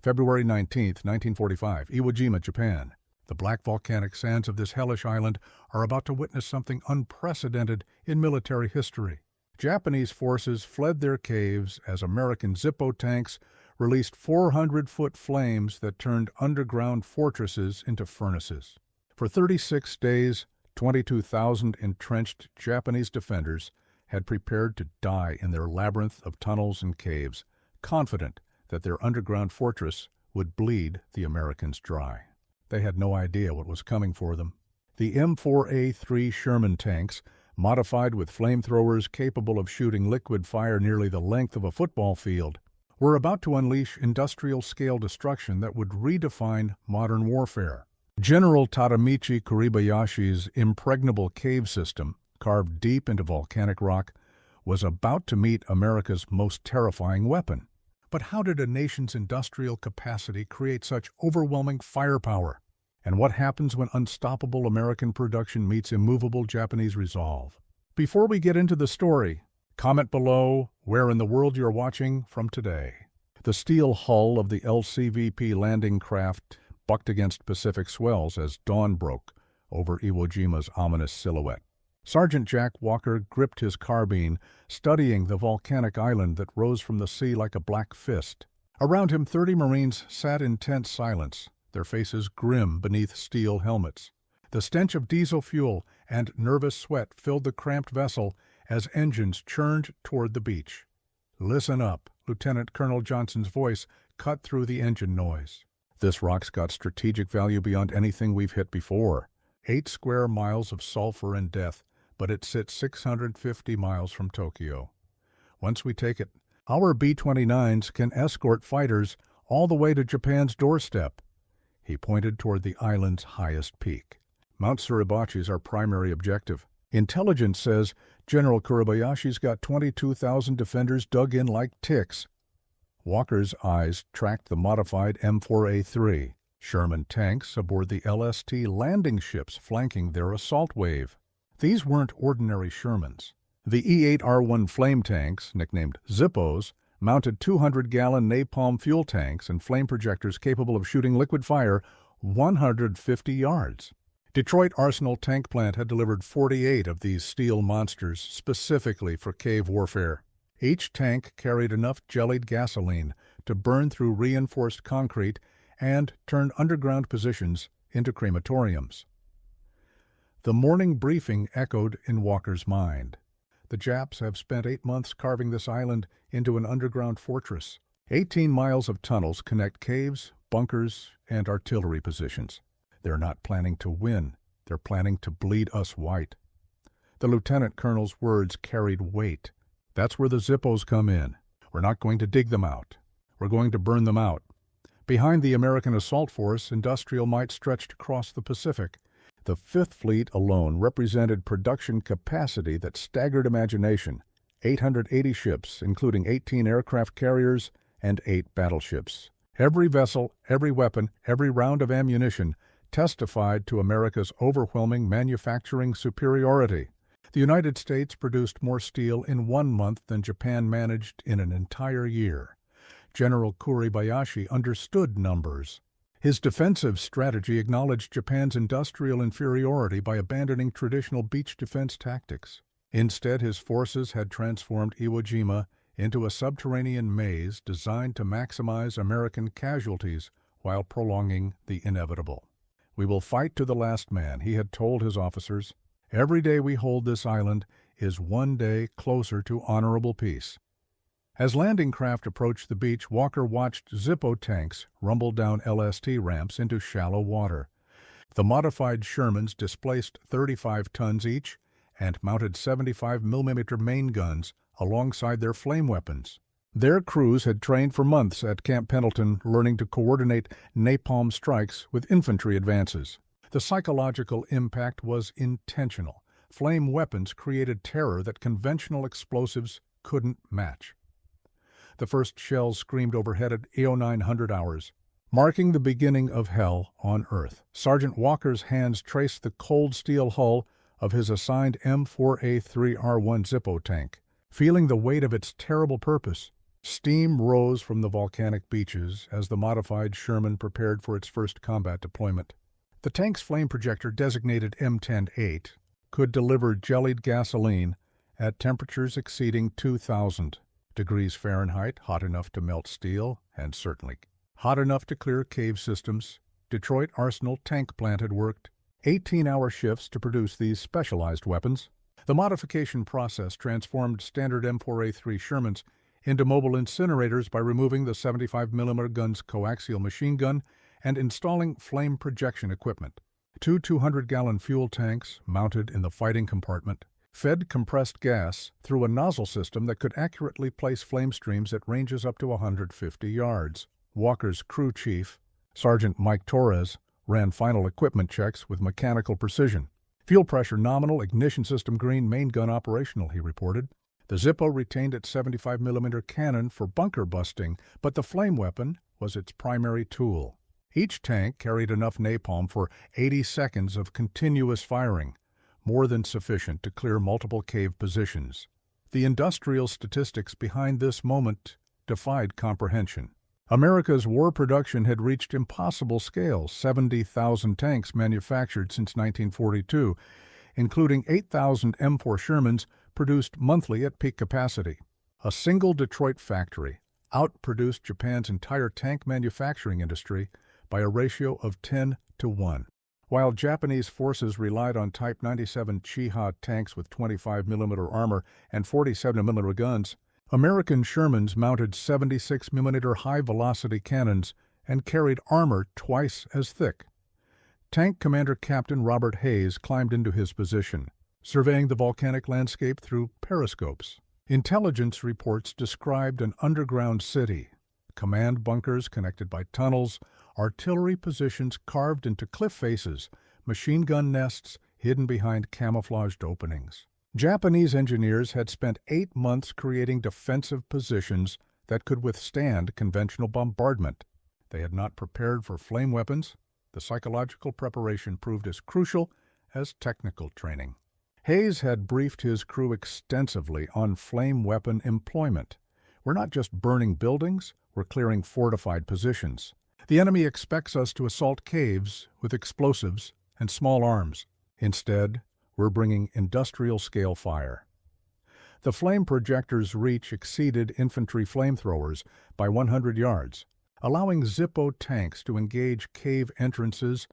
February 19, 1945, Iwo Jima, Japan. The black volcanic sands of this hellish island are about to witness something unprecedented in military history. Japanese forces fled their caves as American Zippo tanks released 400-foot flames that turned underground fortresses into furnaces. For 36 days, 22,000 entrenched Japanese defenders had prepared to die in their labyrinth of tunnels and caves, confident that their underground fortress would bleed the Americans dry. They had no idea what was coming for them. The M4A3 Sherman tanks, modified with flamethrowers capable of shooting liquid fire nearly the length of a football field, were about to unleash industrial-scale destruction that would redefine modern warfare. General Tadamichi Kuribayashi's impregnable cave system, carved deep into volcanic rock, was about to meet America's most terrifying weapon. But how did a nation's industrial capacity create such overwhelming firepower? And what happens when unstoppable American production meets immovable Japanese resolve? Before we get into the story, comment below where in the world you're watching from today. The steel hull of the LCVP landing craft bucked against Pacific swells as dawn broke over Iwo Jima's ominous silhouette. Sergeant Jack Walker gripped his carbine, studying the volcanic island that rose from the sea like a black fist. Around him, 30 Marines sat in tense silence, their faces grim beneath steel helmets. The stench of diesel fuel and nervous sweat filled the cramped vessel as engines churned toward the beach. "Listen up," Lieutenant Colonel Johnson's voice cut through the engine noise. "This rock's got strategic value beyond anything we've hit before. 8 square miles of sulfur and death, but it sits 650 miles from Tokyo. Once we take it, our B-29s can escort fighters all the way to Japan's doorstep." He pointed toward the island's highest peak. "Mount Suribachi's our primary objective. Intelligence says General Kuribayashi's got 22,000 defenders dug in like ticks." Walker's eyes tracked the modified M4A3 Sherman tanks aboard the LST landing ships flanking their assault wave. These weren't ordinary Shermans. The E-8R1 flame tanks, nicknamed Zippos, mounted 200-gallon napalm fuel tanks and flame projectors capable of shooting liquid fire 150 yards. Detroit Arsenal Tank Plant had delivered 48 of these steel monsters specifically for cave warfare. Each tank carried enough jellied gasoline to burn through reinforced concrete and turn underground positions into crematoriums. The morning briefing echoed in Walker's mind. The Japs have spent 8 months carving this island into an underground fortress. 18 miles of tunnels connect caves, bunkers, and artillery positions. They're not planning to win. They're planning to bleed us white. The lieutenant colonel's words carried weight. That's where the Zippos come in. We're not going to dig them out. We're going to burn them out. Behind the American assault force, industrial might stretched across the Pacific. The Fifth Fleet alone represented production capacity that staggered imagination. 880 ships, including 18 aircraft carriers and 8 battleships. Every vessel, every weapon, every round of ammunition testified to America's overwhelming manufacturing superiority. The United States produced more steel in 1 month than Japan managed in an entire year. General Kuribayashi understood numbers. His defensive strategy acknowledged Japan's industrial inferiority by abandoning traditional beach defense tactics. Instead, his forces had transformed Iwo Jima into a subterranean maze designed to maximize American casualties while prolonging the inevitable. "We will fight to the last man," he had told his officers. "Every day we hold this island is one day closer to honorable peace." As landing craft approached the beach, Walker watched Zippo tanks rumble down LST ramps into shallow water. The modified Shermans displaced 35 tons each and mounted 75mm main guns alongside their flame weapons. Their crews had trained for months at Camp Pendleton, learning to coordinate napalm strikes with infantry advances. The psychological impact was intentional. Flame weapons created terror that conventional explosives couldn't match. The first shells screamed overhead at 0900 hours, marking the beginning of hell on Earth. Sergeant Walker's hands traced the cold steel hull of his assigned M4A3 R1 Zippo tank. Feeling the weight of its terrible purpose, Steam rose from the volcanic beaches as the modified Sherman prepared for its first combat deployment. The tank's flame projector, designated M10-8, could deliver jellied gasoline at temperatures exceeding 2,000 degrees Fahrenheit, hot enough to melt steel, and certainly hot enough to clear cave systems. Detroit Arsenal Tank Plant had worked 18-hour shifts to produce these specialized weapons. The modification process transformed standard M4A3 Shermans into mobile incinerators by removing the 75mm gun's coaxial machine gun and installing flame projection equipment. Two 200-gallon fuel tanks, mounted in the fighting compartment, fed compressed gas through a nozzle system that could accurately place flame streams at ranges up to 150 yards. Walker's crew chief, Sergeant Mike Torres, ran final equipment checks with mechanical precision. Fuel pressure nominal, ignition system green, main gun operational, he reported. The Zippo retained its 75mm cannon for bunker busting, but the flame weapon was its primary tool. Each tank carried enough napalm for 80 seconds of continuous firing, more than sufficient to clear multiple cave positions. The industrial statistics behind this moment defied comprehension. America's war production had reached impossible scales, 70,000 tanks manufactured since 1942, including 8,000 M4 Shermans produced monthly at peak capacity. A single Detroit factory outproduced Japan's entire tank manufacturing industry by a ratio of 10-1. While Japanese forces relied on Type 97 Chiha tanks with 25mm armor and 47mm guns, American Shermans mounted 76mm high-velocity cannons and carried armor twice as thick. Tank Commander Captain Robert Hayes climbed into his position, surveying the volcanic landscape through periscopes. Intelligence reports described an underground city, command bunkers connected by tunnels, artillery positions carved into cliff faces, machine gun nests hidden behind camouflaged openings. Japanese engineers had spent 8 months creating defensive positions that could withstand conventional bombardment. They had not prepared for flame weapons. The psychological preparation proved as crucial as technical training. Hayes had briefed his crew extensively on flame weapon employment. We're not just burning buildings, we're clearing fortified positions. The enemy expects us to assault caves with explosives and small arms. Instead, we're bringing industrial-scale fire. The flame projector's reach exceeded infantry flamethrowers by 100 yards, allowing Zippo tanks to engage cave entrances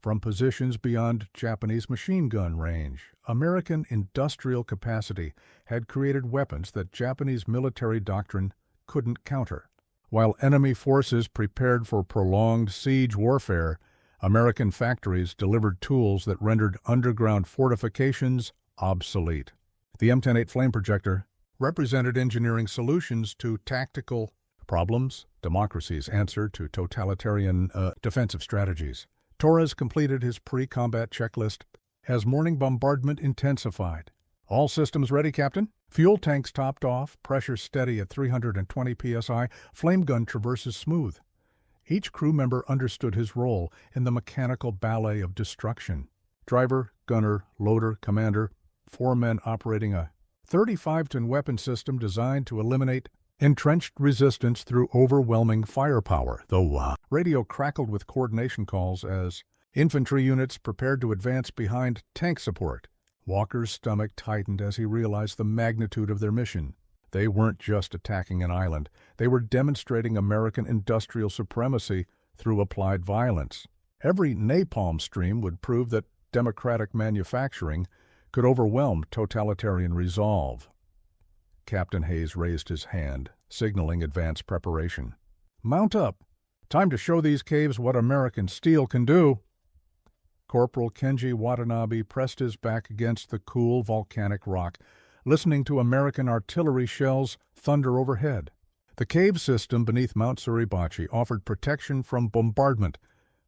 from positions beyond Japanese machine gun range. American industrial capacity had created weapons that Japanese military doctrine couldn't counter. While enemy forces prepared for prolonged siege warfare, American factories delivered tools that rendered underground fortifications obsolete. The M10-8 flame projector represented engineering solutions to tactical problems, democracy's answer to totalitarian defensive strategies. Torres completed his pre-combat checklist as morning bombardment intensified. All systems ready, Captain? Fuel tanks topped off, pressure steady at 320 psi, flame gun traverses smooth. Each crew member understood his role in the mechanical ballet of destruction. Driver, gunner, loader, commander, 4 men operating a 35-ton weapon system designed to eliminate entrenched resistance through overwhelming firepower. The radio crackled with coordination calls as infantry units prepared to advance behind tank support. Walker's stomach tightened as he realized the magnitude of their mission. They weren't just attacking an island. They were demonstrating American industrial supremacy through applied violence. Every napalm stream would prove that democratic manufacturing could overwhelm totalitarian resolve. Captain Hayes raised his hand, signaling advanced preparation. "Mount up. Time to show these caves what American steel can do." Corporal Kenji Watanabe pressed his back against the cool volcanic rock, listening to American artillery shells thunder overhead. The cave system beneath Mount Suribachi offered protection from bombardment,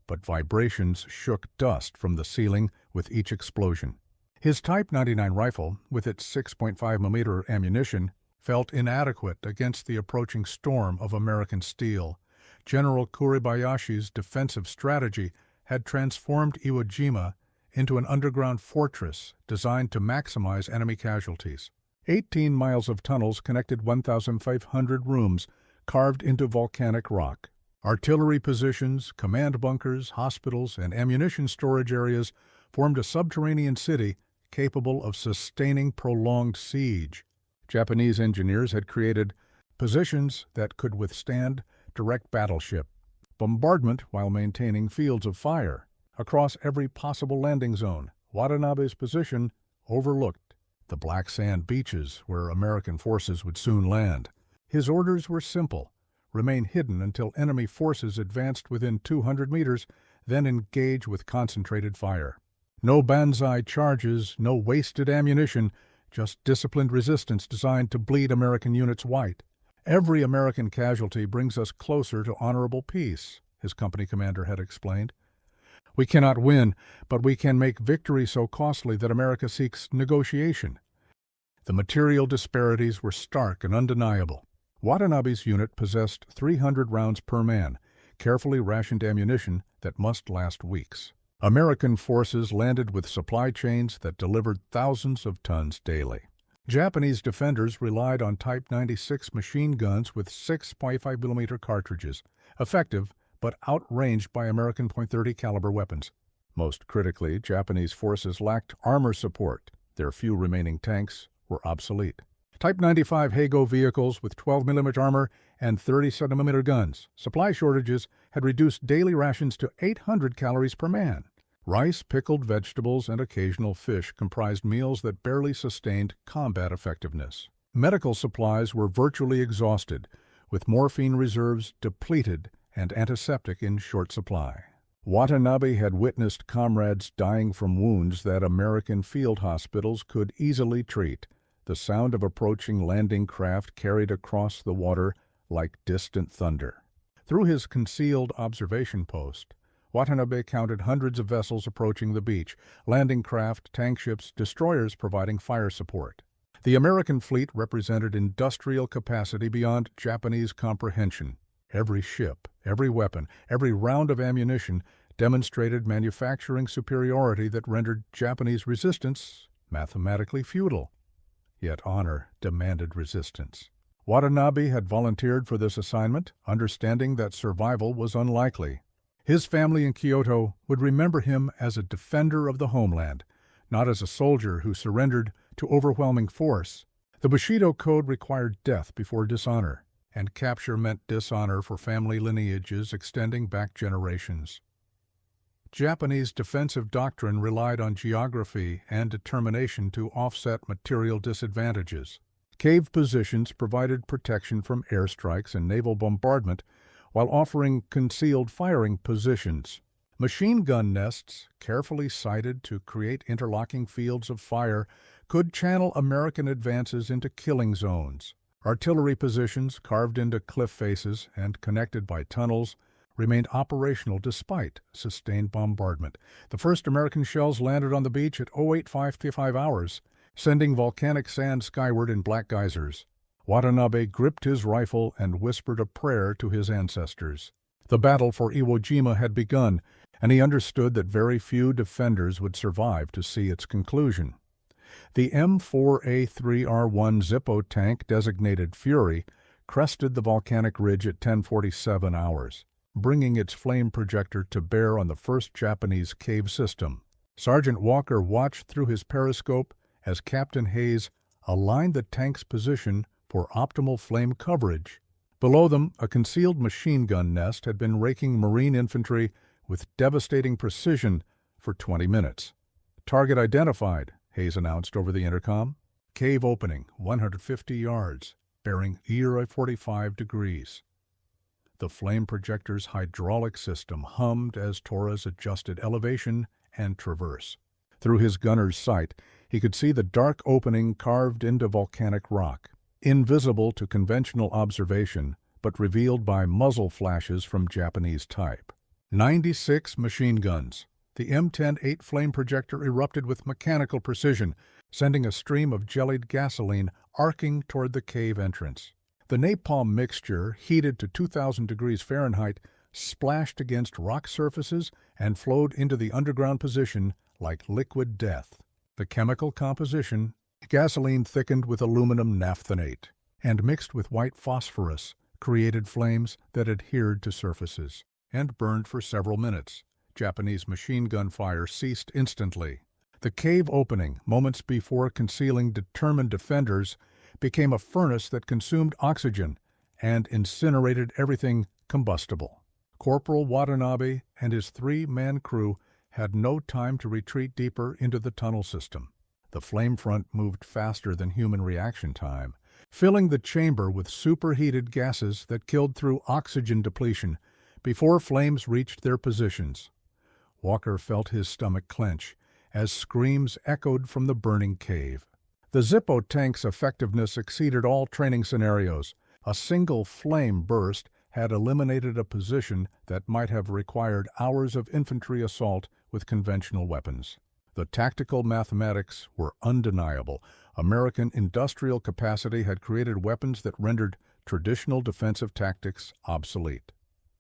but vibrations shook dust from the ceiling with each explosion. His Type 99 rifle, with its 6.5mm ammunition, felt inadequate against the approaching storm of American steel. General Kuribayashi's defensive strategy had transformed Iwo Jima into an underground fortress designed to maximize enemy casualties. 18 miles of tunnels connected 1,500 rooms carved into volcanic rock. Artillery positions, command bunkers, hospitals, and ammunition storage areas formed a subterranean city capable of sustaining prolonged siege. Japanese engineers had created positions that could withstand direct battleship bombardment while maintaining fields of fire. Across every possible landing zone, Watanabe's position overlooked the black sand beaches where American forces would soon land. His orders were simple: remain hidden until enemy forces advanced within 200 meters, then engage with concentrated fire. No banzai charges, no wasted ammunition, just disciplined resistance designed to bleed American units white. "Every American casualty brings us closer to honorable peace," his company commander had explained. "We cannot win, but we can make victory so costly that America seeks negotiation." The material disparities were stark and undeniable. Watanabe's unit possessed 300 rounds per man, carefully rationed ammunition that must last weeks. American forces landed with supply chains that delivered thousands of tons daily. Japanese defenders relied on Type 96 machine guns with 6.5mm cartridges, effective but outranged by American .30 caliber weapons. Most critically, Japanese forces lacked armor support. Their few remaining tanks were obsolete. Type 95 Heigo vehicles with 12mm armor and 30cm guns. Supply shortages had reduced daily rations to 800 calories per man. Rice, pickled vegetables, and occasional fish comprised meals that barely sustained combat effectiveness. Medical supplies were virtually exhausted, with morphine reserves depleted and antiseptic in short supply. Watanabe had witnessed comrades dying from wounds that American field hospitals could easily treat. The sound of approaching landing craft carried across the water like distant thunder. Through his concealed observation post, Watanabe counted hundreds of vessels approaching the beach, landing craft, tank ships, destroyers providing fire support. The American fleet represented industrial capacity beyond Japanese comprehension. Every ship, every weapon, every round of ammunition demonstrated manufacturing superiority that rendered Japanese resistance mathematically futile. Yet honor demanded resistance. Watanabe had volunteered for this assignment, understanding that survival was unlikely. His family in Kyoto would remember him as a defender of the homeland, not as a soldier who surrendered to overwhelming force. The Bushido Code required death before dishonor, and capture meant dishonor for family lineages extending back generations. Japanese defensive doctrine relied on geography and determination to offset material disadvantages. Cave positions provided protection from airstrikes and naval bombardment while offering concealed firing positions. Machine gun nests, carefully sited to create interlocking fields of fire, could channel American advances into killing zones. Artillery positions, carved into cliff faces and connected by tunnels, remained operational despite sustained bombardment. The first American shells landed on the beach at 08:55 hours, sending volcanic sand skyward in black geysers. Watanabe gripped his rifle and whispered a prayer to his ancestors. The battle for Iwo Jima had begun, and he understood that very few defenders would survive to see its conclusion. The M4A3 Zippo tank, designated Fury, crested the volcanic ridge at 10:47 hours, bringing its flame projector to bear on the first Japanese cave system. Sergeant Walker watched through his periscope as Captain Hayes aligned the tank's position for optimal flame coverage. Below them, a concealed machine gun nest had been raking Marine infantry with devastating precision for 20 minutes. "Target identified," Hayes announced over the intercom. "Cave opening, 150 yards, bearing 45 degrees. The flame projector's hydraulic system hummed as Torres adjusted elevation and traverse. Through his gunner's sight, he could see the dark opening carved into volcanic rock, invisible to conventional observation, but revealed by muzzle flashes from Japanese type. 96 machine guns. The M10-8 flame projector erupted with mechanical precision, sending a stream of jellied gasoline arcing toward the cave entrance. The napalm mixture, heated to 2,000 degrees Fahrenheit, splashed against rock surfaces and flowed into the underground position like liquid death. The chemical composition Gasoline thickened with aluminum naphthenate and mixed with white phosphorus created flames that adhered to surfaces and burned for several minutes. Japanese machine gun fire ceased instantly. The cave opening, moments before concealing determined defenders, became a furnace that consumed oxygen and incinerated everything combustible. Corporal Watanabe and his three-man crew had no time to retreat deeper into the tunnel system. The flame front moved faster than human reaction time, filling the chamber with superheated gases that killed through oxygen depletion before flames reached their positions. Walker felt his stomach clench as screams echoed from the burning cave. The Zippo tank's effectiveness exceeded all training scenarios. A single flame burst had eliminated a position that might have required hours of infantry assault with conventional weapons. The tactical mathematics were undeniable. American industrial capacity had created weapons that rendered traditional defensive tactics obsolete.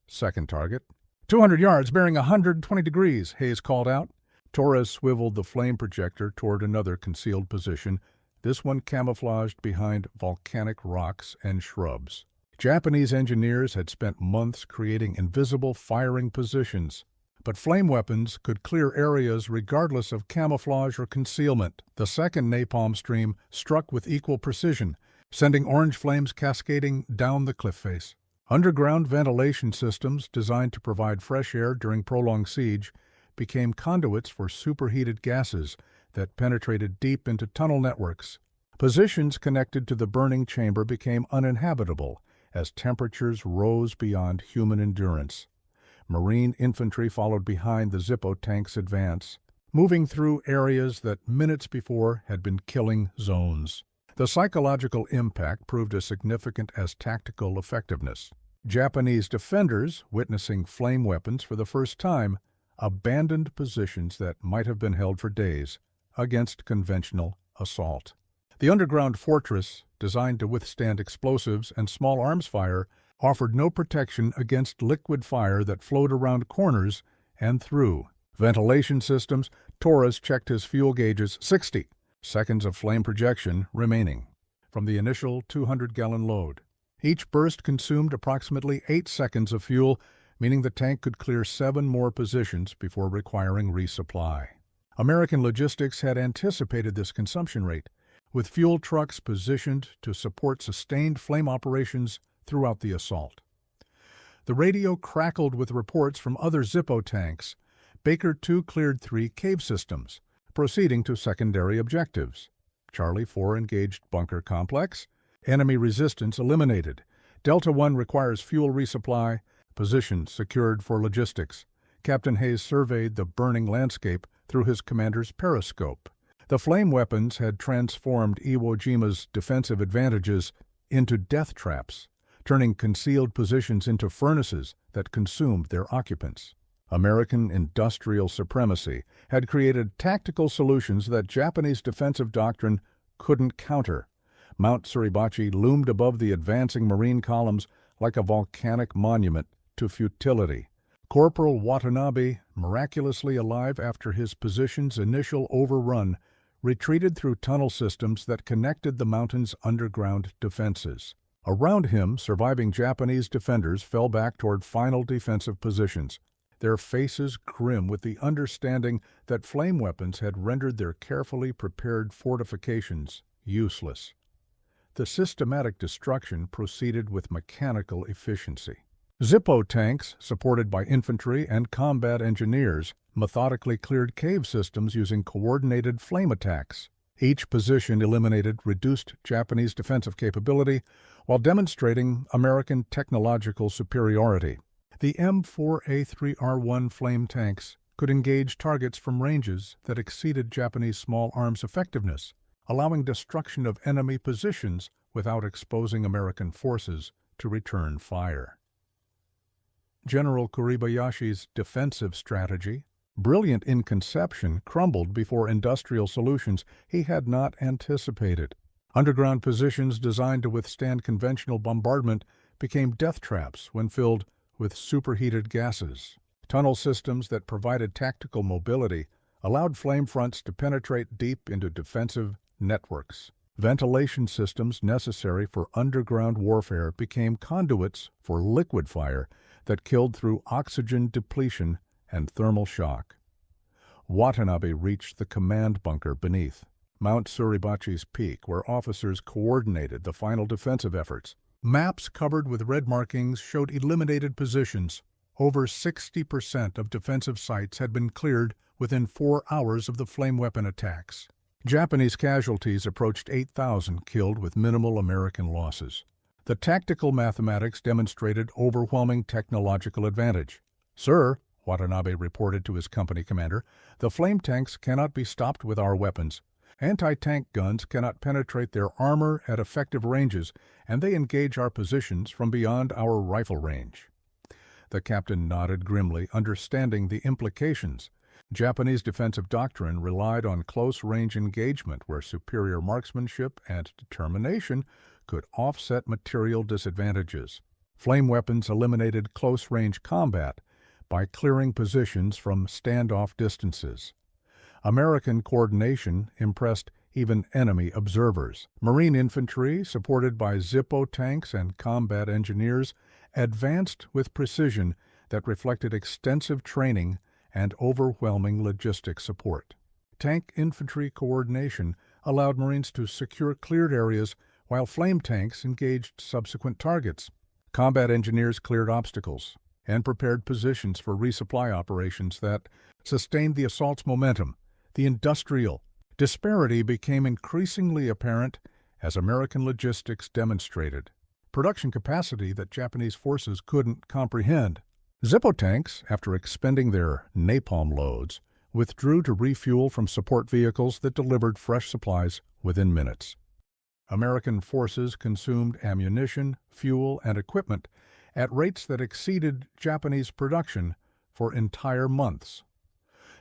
Second target. 200 yards, bearing 120 degrees, Hayes called out. Torres swiveled the flame projector toward another concealed position, this one camouflaged behind volcanic rocks and shrubs. Japanese engineers had spent months creating invisible firing positions, but flame weapons could clear areas regardless of camouflage or concealment. The second napalm stream struck with equal precision, sending orange flames cascading down the cliff face. Underground ventilation systems designed to provide fresh air during prolonged siege became conduits for superheated gases that penetrated deep into tunnel networks. Positions connected to the burning chamber became uninhabitable as temperatures rose beyond human endurance. Marine infantry followed behind the Zippo tank's advance, moving through areas that minutes before had been killing zones. The psychological impact proved as significant as tactical effectiveness. Japanese defenders, witnessing flame weapons for the first time, abandoned positions that might have been held for days against conventional assault. The underground fortress, designed to withstand explosives and small arms fire, offered no protection against liquid fire that flowed around corners and through. Ventilation systems, Torres checked his fuel gauges, 60 seconds of flame projection remaining from the initial 200-gallon load. Each burst consumed approximately 8 seconds of fuel, meaning the tank could clear 7 more positions before requiring resupply. American logistics had anticipated this consumption rate, with fuel trucks positioned to support sustained flame operations throughout the assault. The radio crackled with reports from other Zippo tanks. Baker II cleared 3 cave systems, proceeding to secondary objectives. Charlie 4 engaged bunker complex. Enemy resistance eliminated. Delta 1 requires fuel resupply. Positions secured for logistics. Captain Hayes surveyed the burning landscape through his commander's periscope. The flame weapons had transformed Iwo Jima's defensive advantages into death traps, turning concealed positions into furnaces that consumed their occupants. American industrial supremacy had created tactical solutions that Japanese defensive doctrine couldn't counter. Mount Suribachi loomed above the advancing marine columns like a volcanic monument to futility. Corporal Watanabe, miraculously alive after his position's initial overrun, retreated through tunnel systems that connected the mountain's underground defenses. Around him, surviving Japanese defenders fell back toward final defensive positions, their faces grim with the understanding that flame weapons had rendered their carefully prepared fortifications useless. The systematic destruction proceeded with mechanical efficiency. Zippo tanks, supported by infantry and combat engineers, methodically cleared cave systems using coordinated flame attacks. Each position eliminated reduced Japanese defensive capability while demonstrating American technological superiority. The M4A3 flame tanks could engage targets from ranges that exceeded Japanese small arms effectiveness, allowing destruction of enemy positions without exposing American forces to return fire. General Kuribayashi's defensive strategy, brilliant in conception, crumbled before industrial solutions he had not anticipated. Underground positions designed to withstand conventional bombardment became death traps when filled with superheated gases. Tunnel systems that provided tactical mobility allowed flame fronts to penetrate deep into defensive networks. Ventilation systems necessary for underground warfare became conduits for liquid fire that killed through oxygen depletion and thermal shock. Watanabe reached the command bunker beneath Mount Suribachi's peak, where officers coordinated the final defensive efforts. Maps covered with red markings showed eliminated positions. Over 60% of defensive sites had been cleared within 4 hours of the flame weapon attacks. Japanese casualties approached 8,000 killed with minimal American losses. The tactical mathematics demonstrated overwhelming technological advantage. "Sir," Watanabe reported to his company commander, "the flame tanks cannot be stopped with our weapons. Anti-tank guns cannot penetrate their armor at effective ranges, and they engage our positions from beyond our rifle range." The captain nodded grimly, understanding the implications. Japanese defensive doctrine relied on close-range engagement where superior marksmanship and determination could offset material disadvantages. Flame weapons eliminated close-range combat by clearing positions from standoff distances. American coordination impressed even enemy observers. Marine infantry, supported by Zippo tanks and combat engineers, advanced with precision that reflected extensive training and overwhelming logistic support. Tank infantry coordination allowed Marines to secure cleared areas while flame tanks engaged subsequent targets. Combat engineers cleared obstacles and prepared positions for resupply operations that sustained the assault's momentum. The industrial disparity became increasingly apparent as American logistics demonstrated production capacity that Japanese forces couldn't comprehend. Zippo tanks, after expending their napalm loads, withdrew to refuel from support vehicles that delivered fresh supplies within minutes. American forces consumed ammunition, fuel, and equipment at rates that exceeded Japanese production for entire months.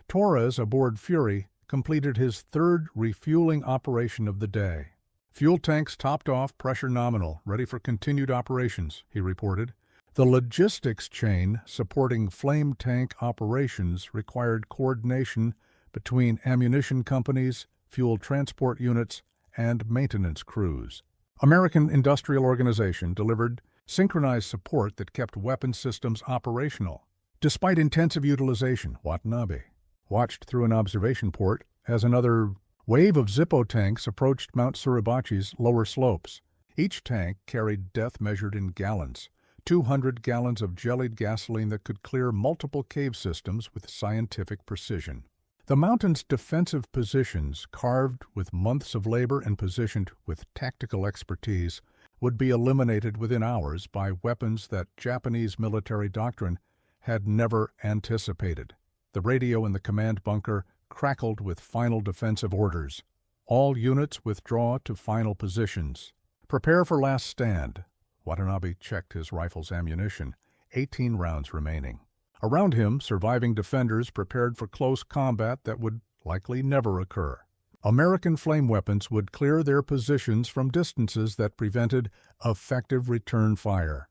Torres, aboard Fury, completed his third refueling operation of the day. "Fuel tanks topped off, pressure nominal, ready for continued operations," he reported. The logistics chain supporting flame tank operations required coordination between ammunition companies, fuel transport units, and maintenance crews. American Industrial Organization delivered synchronized support that kept weapon systems operational. Despite intensive utilization, Watanabe watched through an observation port as another wave of Zippo tanks approached Mount Suribachi's lower slopes. Each tank carried death measured in gallons, 200 gallons of jellied gasoline that could clear multiple cave systems with scientific precision. The mountain's defensive positions, carved with months of labor and positioned with tactical expertise, would be eliminated within hours by weapons that Japanese military doctrine had never anticipated. The radio in the command bunker crackled with final defensive orders. "All units withdraw to final positions. Prepare for last stand." Watanabe checked his rifle's ammunition, 18 rounds remaining. Around him, surviving defenders prepared for close combat that would likely never occur. American flame weapons would clear their positions from distances that prevented effective return fire.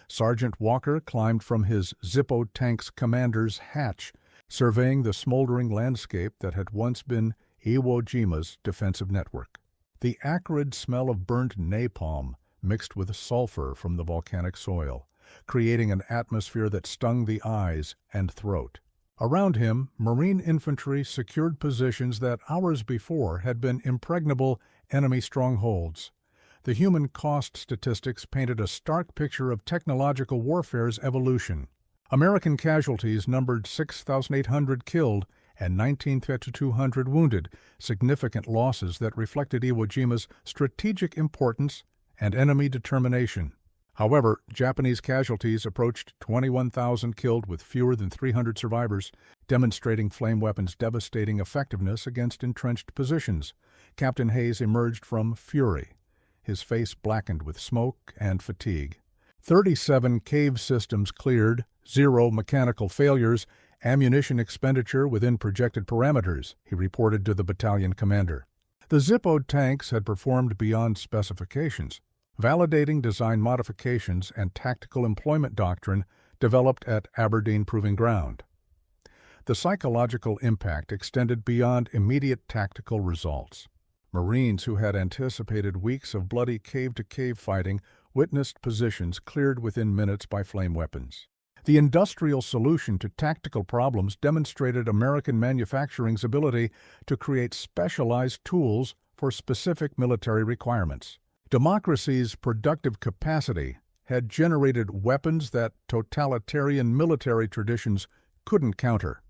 Sergeant Walker climbed from his Zippo tank's commander's hatch, surveying the smoldering landscape that had once been Iwo Jima's defensive network. The acrid smell of burnt napalm mixed with sulfur from the volcanic soil, creating an atmosphere that stung the eyes and throat. Around him, Marine infantry secured positions that hours before had been impregnable enemy strongholds. The human cost statistics painted a stark picture of technological warfare's evolution. American casualties numbered 6,800 killed and 19,200 wounded, significant losses that reflected Iwo Jima's strategic importance and enemy determination. However, Japanese casualties approached 21,000 killed with fewer than 300 survivors, demonstrating flame weapons' devastating effectiveness against entrenched positions. Captain Hayes emerged from Fury, his face blackened with smoke and fatigue. 37 cave systems cleared, 0 mechanical failures, ammunition expenditure within projected parameters, he reported to the battalion commander. The Zippo tanks had performed beyond specifications, validating design modifications and tactical employment doctrine developed at Aberdeen Proving Ground. The psychological impact extended beyond immediate tactical results. Marines who had anticipated weeks of bloody cave-to-cave fighting witnessed positions cleared within minutes by flame weapons. The industrial solution to tactical problems demonstrated American manufacturing's ability to create specialized tools for specific military requirements. Democracy's productive capacity had generated weapons that totalitarian military traditions couldn't counter.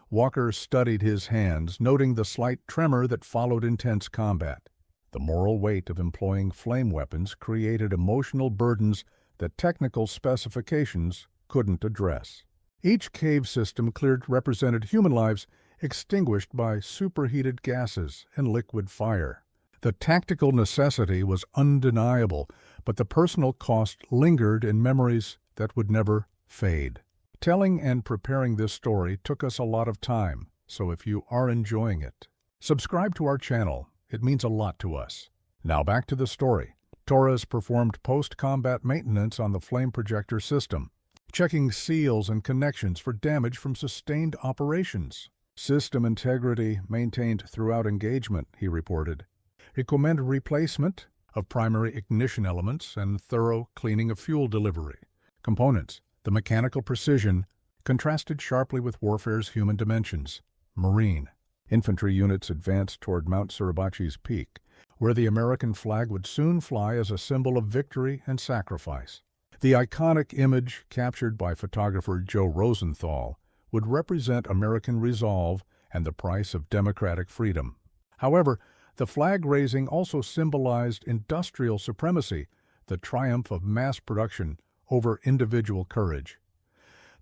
Walker studied his hands, noting the slight tremor that followed intense combat. The moral weight of employing flame weapons created emotional burdens that technical specifications couldn't address. Each cave system cleared represented human lives extinguished by superheated gases and liquid fire. The tactical necessity was undeniable, but the personal cost lingered in memories that would never fade. Telling and preparing this story took us a lot of time, so if you are enjoying it, subscribe to our channel. It means a lot to us. Now back to the story. Torres performed post-combat maintenance on the flame projector system, checking seals and connections for damage from sustained operations. System integrity maintained throughout engagement, he reported. Recommended replacement of primary ignition elements and thorough cleaning of fuel delivery. Components. The mechanical precision contrasted sharply with warfare's human dimensions. Marine. Infantry units advanced toward Mount Suribachi's peak, where the American flag would soon fly as a symbol of victory and sacrifice. The iconic image captured by photographer Joe Rosenthal would represent American resolve and the price of democratic freedom. However, the flag raising also symbolized industrial supremacy, the triumph of mass production over individual courage.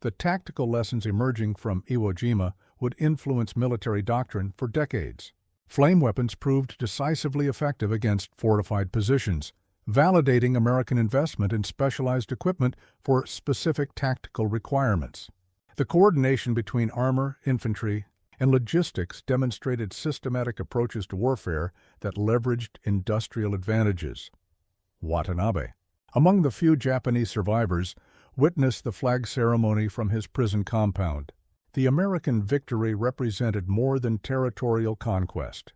The tactical lessons emerging from Iwo Jima would influence military doctrine for decades. Flame weapons proved decisively effective against fortified positions, validating American investment in specialized equipment for specific tactical requirements. The coordination between armor, infantry, and logistics demonstrated systematic approaches to warfare that leveraged industrial advantages. Watanabe, among the few Japanese survivors, witnessed the flag ceremony from his prison compound. The American victory represented more than territorial conquest.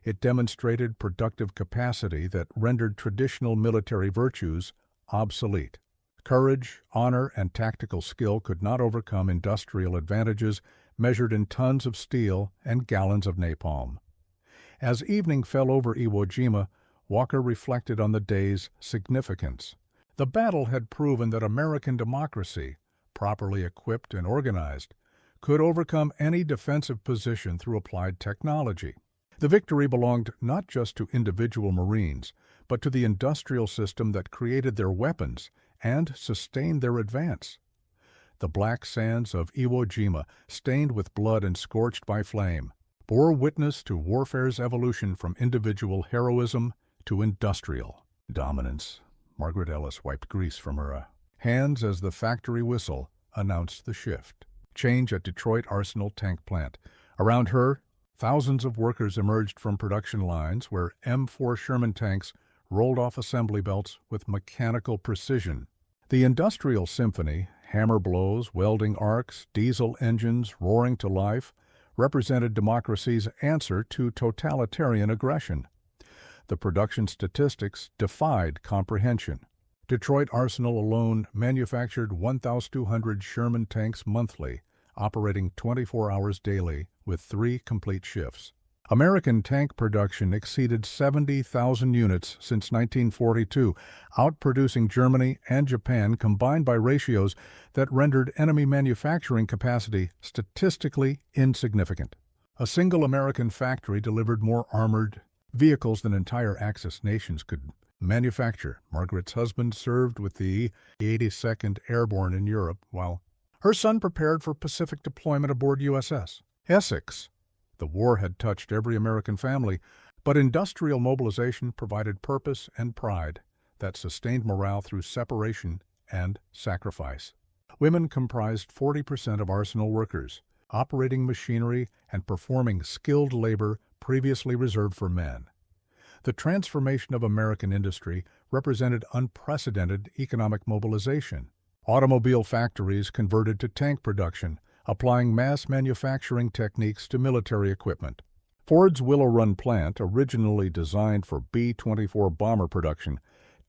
It demonstrated productive capacity that rendered traditional military virtues obsolete. Courage, honor, and tactical skill could not overcome industrial advantages measured in tons of steel and gallons of napalm. As evening fell over Iwo Jima, Walker reflected on the day's significance. The battle had proven that American democracy, properly equipped and organized, could overcome any defensive position through applied technology. The victory belonged not just to individual Marines, but to the industrial system that created their weapons and sustained their advance. The black sands of Iwo Jima, stained with blood and scorched by flame, bore witness to warfare's evolution from individual heroism to industrial dominance. Margaret Ellis wiped grease from her hands as the factory whistle announced the shift. Change at Detroit Arsenal tank plant. Around her, thousands of workers emerged from production lines where M4 Sherman tanks rolled off assembly belts with mechanical precision. The industrial symphony, hammer blows, welding arcs, diesel engines roaring to life, represented democracy's answer to totalitarian aggression. The production statistics defied comprehension. Detroit Arsenal alone manufactured 1,200 Sherman tanks monthly, operating 24 hours daily with 3 complete shifts. American tank production exceeded 70,000 units since 1942, outproducing Germany and Japan combined by ratios that rendered enemy manufacturing capacity statistically insignificant. A single American factory delivered more armored vehicles than entire Axis nations could manufacture. Margaret's husband served with the 82nd Airborne in Europe, while her son prepared for Pacific deployment aboard USS Essex. The war had touched every American family, but industrial mobilization provided purpose and pride that sustained morale through separation and sacrifice. Women comprised 40% of Arsenal workers, operating machinery and performing skilled labor previously reserved for men. The transformation of American industry represented unprecedented economic mobilization. Automobile factories converted to tank production, applying mass manufacturing techniques to military equipment. Ford's Willow Run plant, originally designed for B-24 bomber production,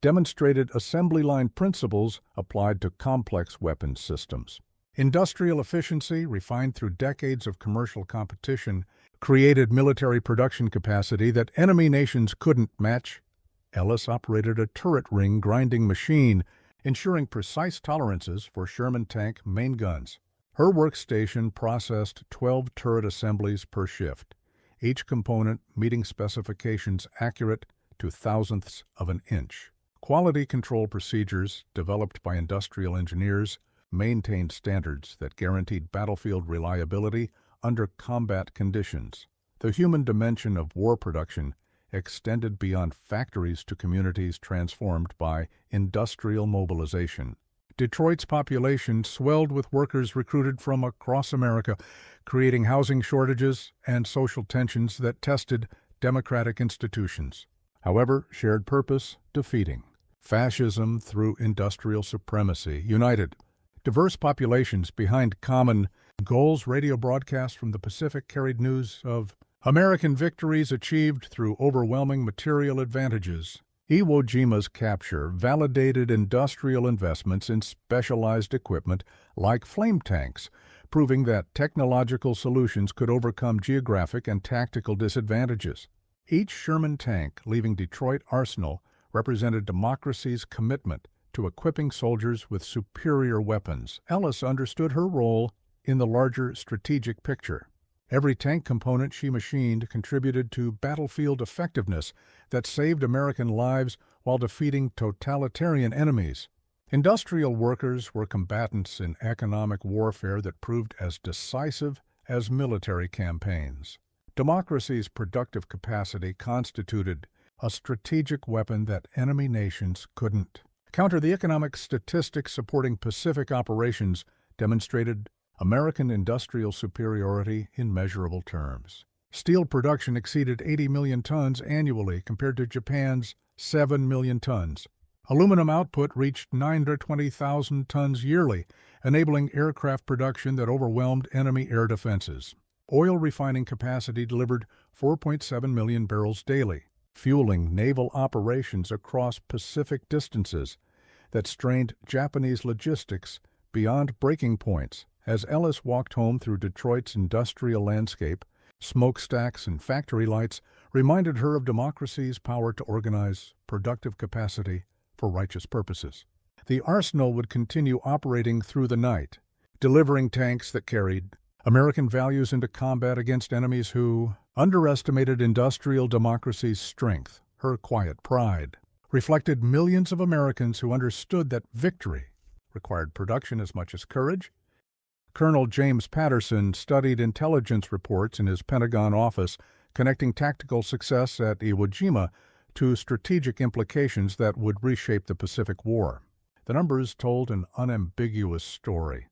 demonstrated assembly line principles applied to complex weapons systems. Industrial efficiency, refined through decades of commercial competition, created military production capacity that enemy nations couldn't match. Ellis operated a turret ring grinding machine, ensuring precise tolerances for Sherman tank main guns. Her workstation processed 12 turret assemblies per shift, each component meeting specifications accurate to thousandths of an inch. Quality control procedures, developed by industrial engineers, maintained standards that guaranteed battlefield reliability under combat conditions. The human dimension of war production extended beyond factories to communities transformed by industrial mobilization. Detroit's population swelled with workers recruited from across America, creating housing shortages and social tensions that tested democratic institutions. However, shared purpose defeating. Fascism through industrial supremacy united diverse populations behind common goals. Radio broadcasts from the Pacific carried news of American victories achieved through overwhelming material advantages. Iwo Jima's capture validated industrial investments in specialized equipment like flame tanks, proving that technological solutions could overcome geographic and tactical disadvantages. Each Sherman tank leaving Detroit Arsenal represented democracy's commitment to equipping soldiers with superior weapons. Ellis understood her role in the larger strategic picture. Every tank component she machined contributed to battlefield effectiveness that saved American lives while defeating totalitarian enemies. Industrial workers were combatants in economic warfare that proved as decisive as military campaigns. Democracy's productive capacity constituted a strategic weapon that enemy nations couldn't counter. The economic statistics supporting Pacific operations demonstrated American industrial superiority in measurable terms. Steel production exceeded 80 million tons annually compared to Japan's 7 million tons. Aluminum output reached 920,000 tons yearly, enabling aircraft production that overwhelmed enemy air defenses. Oil refining capacity delivered 4.7 million barrels daily, fueling naval operations across Pacific distances that strained Japanese logistics beyond breaking points. As Ellis walked home through Detroit's industrial landscape, smokestacks and factory lights reminded her of democracy's power to organize productive capacity for righteous purposes. The arsenal would continue operating through the night, delivering tanks that carried American values into combat against enemies who underestimated industrial democracy's strength. Her quiet pride reflected millions of Americans who understood that victory required production as much as courage. Colonel James Patterson studied intelligence reports in his Pentagon office, connecting tactical success at Iwo Jima to strategic implications that would reshape the Pacific War. The numbers told an unambiguous story.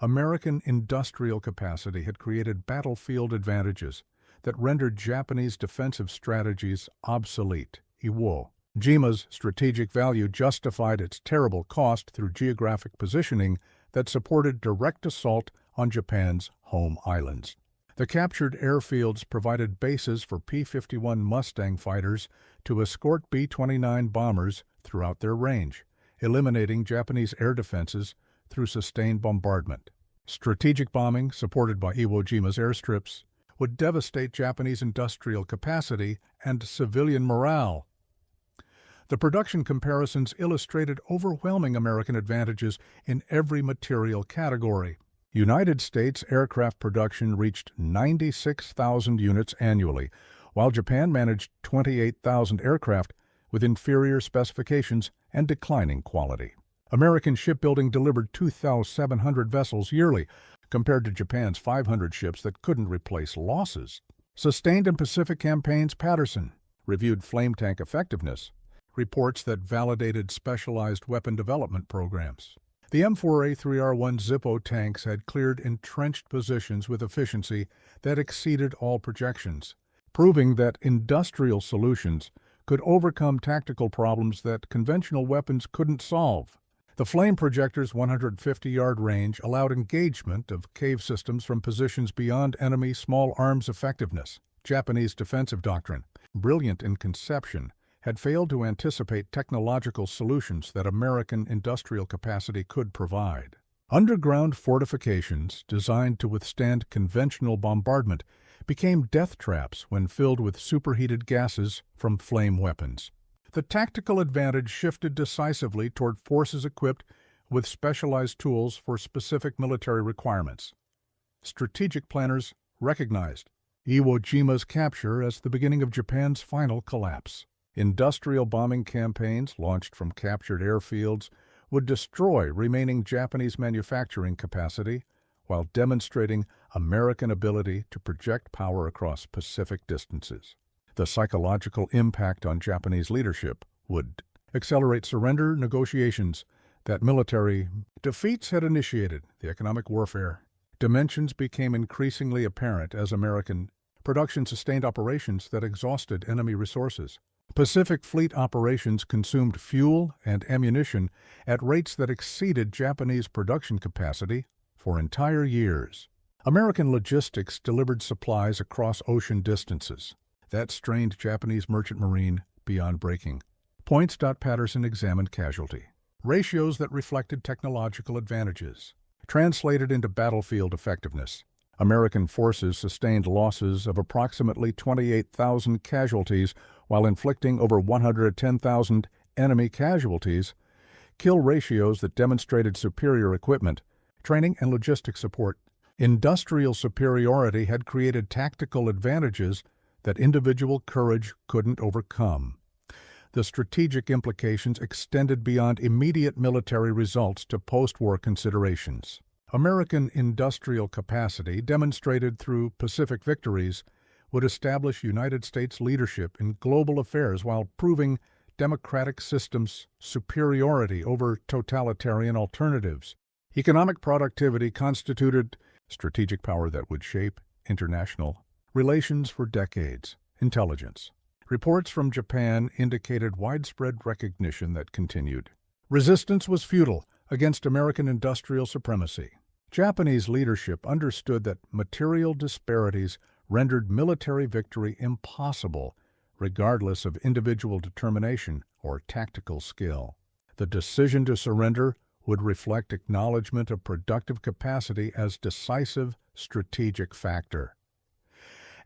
American industrial capacity had created battlefield advantages that rendered Japanese defensive strategies obsolete. Iwo Jima's strategic value justified its terrible cost through geographic positioning that supported direct assault on Japan's home islands. The captured airfields provided bases for P-51 Mustang fighters to escort B-29 bombers throughout their range, eliminating Japanese air defenses through sustained bombardment. Strategic bombing, supported by Iwo Jima's airstrips, would devastate Japanese industrial capacity and civilian morale. The production comparisons illustrated overwhelming American advantages in every material category. United States aircraft production reached 96,000 units annually, while Japan managed 28,000 aircraft with inferior specifications and declining quality. American shipbuilding delivered 2,700 vessels yearly, compared to Japan's 500 ships that couldn't replace losses. Sustained and Pacific campaigns. Patterson reviewed flame tank effectiveness, reports that validated specialized weapon development programs. The M4A3 Zippo tanks had cleared entrenched positions with efficiency that exceeded all projections, proving that industrial solutions could overcome tactical problems that conventional weapons couldn't solve. The flame projector's 150-yard range allowed engagement of cave systems from positions beyond enemy small arms effectiveness. Japanese defensive doctrine, brilliant in conception, had failed to anticipate technological solutions that American industrial capacity could provide. Underground fortifications designed to withstand conventional bombardment became death traps when filled with superheated gases from flame weapons. The tactical advantage shifted decisively toward forces equipped with specialized tools for specific military requirements. Strategic planners recognized Iwo Jima's capture as the beginning of Japan's final collapse. Industrial bombing campaigns launched from captured airfields would destroy remaining Japanese manufacturing capacity while demonstrating American ability to project power across Pacific distances. The psychological impact on Japanese leadership would accelerate surrender negotiations that military defeats had initiated. The economic warfare dimensions became increasingly apparent as American production sustained operations that exhausted enemy resources. Pacific Fleet operations consumed fuel and ammunition at rates that exceeded Japanese production capacity for entire years. American logistics delivered supplies across ocean distances. That strained Japanese merchant marine beyond breaking. Points. Patterson examined casualty ratios that reflected technological advantages, translated into battlefield effectiveness. American forces sustained losses of approximately 28,000 casualties while inflicting over 110,000 enemy casualties, kill ratios that demonstrated superior equipment, training and logistic support. Industrial superiority had created tactical advantages that individual courage couldn't overcome. The strategic implications extended beyond immediate military results to post-war considerations. American industrial capacity, demonstrated through Pacific victories, would establish United States leadership in global affairs while proving democratic systems' superiority over totalitarian alternatives. Economic productivity constituted strategic power that would shape international relations for decades. Intelligence. Reports from Japan indicated widespread recognition that continued. Resistance was futile against American industrial supremacy. Japanese leadership understood that material disparities rendered military victory impossible, regardless of individual determination or tactical skill. The decision to surrender would reflect acknowledgement of productive capacity as decisive strategic factor.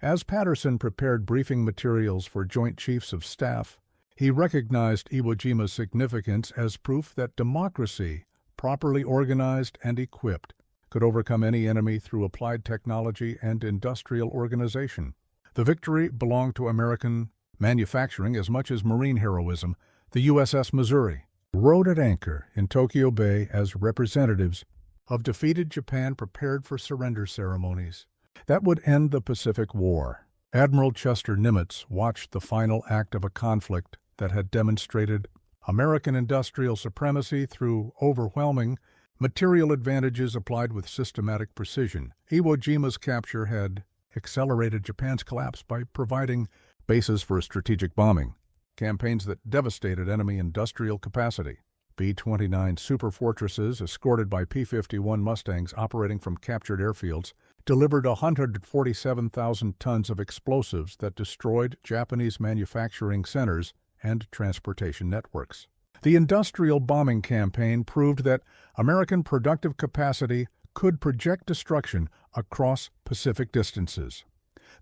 As Patterson prepared briefing materials for Joint Chiefs of Staff, he recognized Iwo Jima's significance as proof that democracy, properly organized and equipped, could overcome any enemy through applied technology and industrial organization. The victory belonged to American manufacturing as much as Marine heroism. The USS Missouri rode at anchor in Tokyo Bay as representatives of defeated Japan prepared for surrender ceremonies that would end the Pacific War. Admiral Chester Nimitz watched the final act of a conflict that had demonstrated American industrial supremacy through overwhelming material advantages applied with systematic precision. Iwo Jima's capture had accelerated Japan's collapse by providing bases for strategic bombing, campaigns that devastated enemy industrial capacity. B-29 superfortresses, escorted by P-51 Mustangs operating from captured airfields, delivered 147,000 tons of explosives that destroyed Japanese manufacturing centers and transportation networks. The industrial bombing campaign proved that American productive capacity could project destruction across Pacific distances.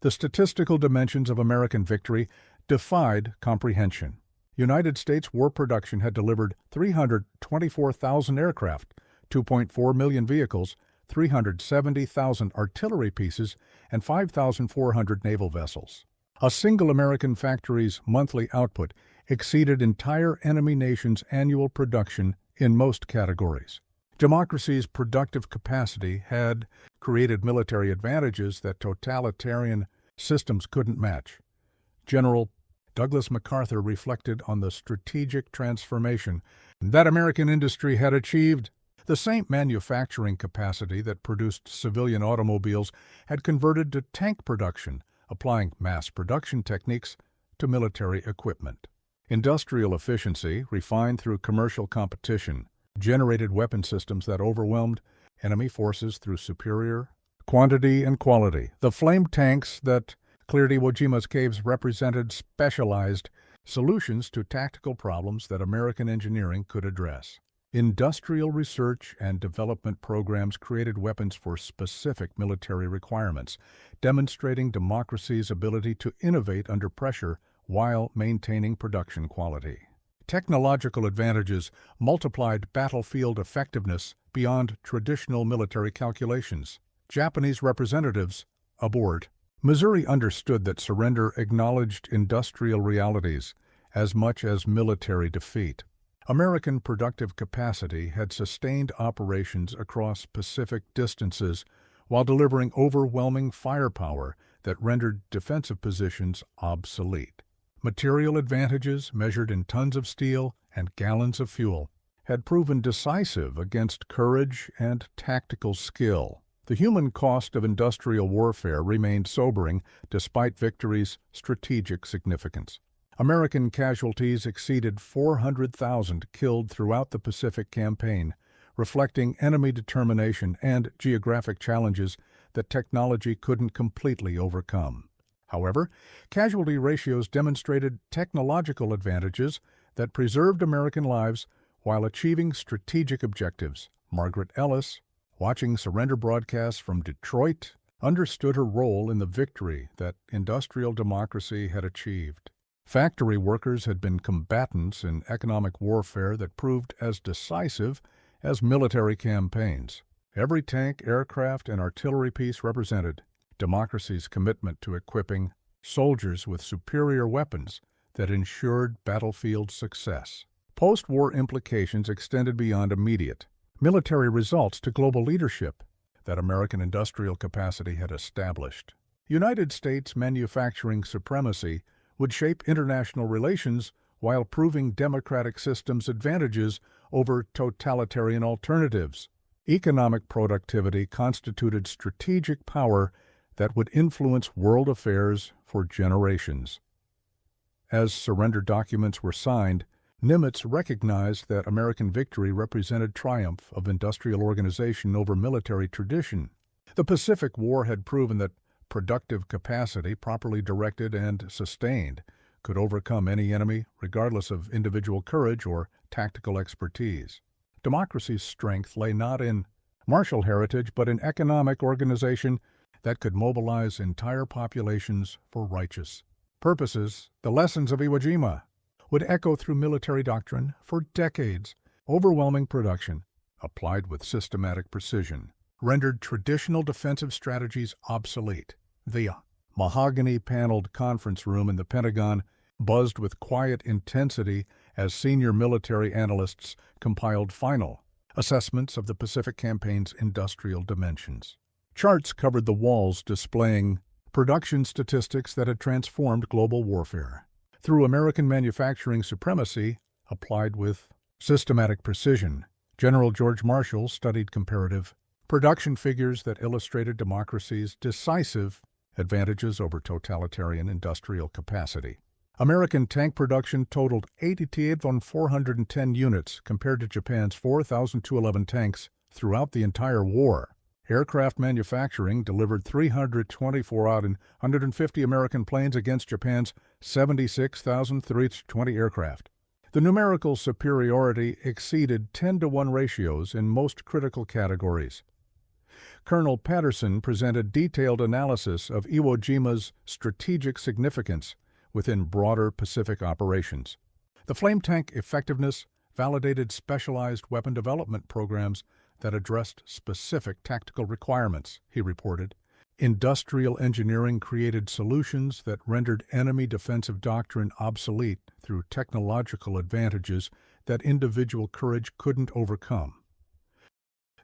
The statistical dimensions of American victory defied comprehension. United States war production had delivered 324,000 aircraft, 2.4 million vehicles, 370,000 artillery pieces, and 5,400 naval vessels. A single American factory's monthly output exceeded entire enemy nations' annual production in most categories. Democracy's productive capacity had created military advantages that totalitarian systems couldn't match. General Douglas MacArthur reflected on the strategic transformation that American industry had achieved. The same manufacturing capacity that produced civilian automobiles had converted to tank production, applying mass production techniques to military equipment. Industrial efficiency, refined through commercial competition, generated weapon systems that overwhelmed enemy forces through superior quantity and quality. The flame tanks that cleared Iwo Jima's caves represented specialized solutions to tactical problems that American engineering could address. Industrial research and development programs created weapons for specific military requirements, demonstrating democracy's ability to innovate under pressure while maintaining production quality. Technological advantages multiplied battlefield effectiveness beyond traditional military calculations. Japanese representatives aboard. Missouri understood that surrender acknowledged industrial realities as much as military defeat. American productive capacity had sustained operations across Pacific distances while delivering overwhelming firepower that rendered defensive positions obsolete. Material advantages, measured in tons of steel and gallons of fuel, had proven decisive against courage and tactical skill. The human cost of industrial warfare remained sobering despite victory's strategic significance. American casualties exceeded 400,000 killed throughout the Pacific Campaign, reflecting enemy determination and geographic challenges that technology couldn't completely overcome. However, casualty ratios demonstrated technological advantages that preserved American lives while achieving strategic objectives. Margaret Ellis, watching surrender broadcasts from Detroit, understood her role in the victory that industrial democracy had achieved. Factory workers had been combatants in economic warfare that proved as decisive as military campaigns. Every tank, aircraft, and artillery piece represented democracy's commitment to equipping soldiers with superior weapons that ensured battlefield success. Post-war implications extended beyond immediate military results to global leadership that American industrial capacity had established. United States manufacturing supremacy would shape international relations while proving democratic systems' advantages over totalitarian alternatives. Economic productivity constituted strategic power that would influence world affairs for generations. As surrender documents were signed, Nimitz recognized that American victory represented triumph of industrial organization over military tradition. The Pacific War had proven that productive capacity, properly directed and sustained, could overcome any enemy, regardless of individual courage or tactical expertise. Democracy's strength lay not in martial heritage, but in economic organization that could mobilize entire populations for righteous purposes. The lessons of Iwo Jima would echo through military doctrine for decades. Overwhelming production, applied with systematic precision, rendered traditional defensive strategies obsolete. The mahogany-paneled conference room in the Pentagon buzzed with quiet intensity as senior military analysts compiled final assessments of the Pacific Campaign's industrial dimensions. Charts covered the walls displaying production statistics that had transformed global warfare. Through American manufacturing supremacy, applied with systematic precision, General George Marshall studied comparative production figures that illustrated democracy's decisive advantages over totalitarian industrial capacity. American tank production totaled 88,410 units compared to Japan's 4,211 tanks throughout the entire war. Aircraft manufacturing delivered 324 out and 150 American planes against Japan's 76,320 aircraft. The numerical superiority exceeded 10-to-1 ratios in most critical categories. Colonel Patterson presented detailed analysis of Iwo Jima's strategic significance within broader Pacific operations. The flame tank effectiveness validated specialized weapon development programs that addressed specific tactical requirements, he reported. Industrial engineering created solutions that rendered enemy defensive doctrine obsolete through technological advantages that individual courage couldn't overcome.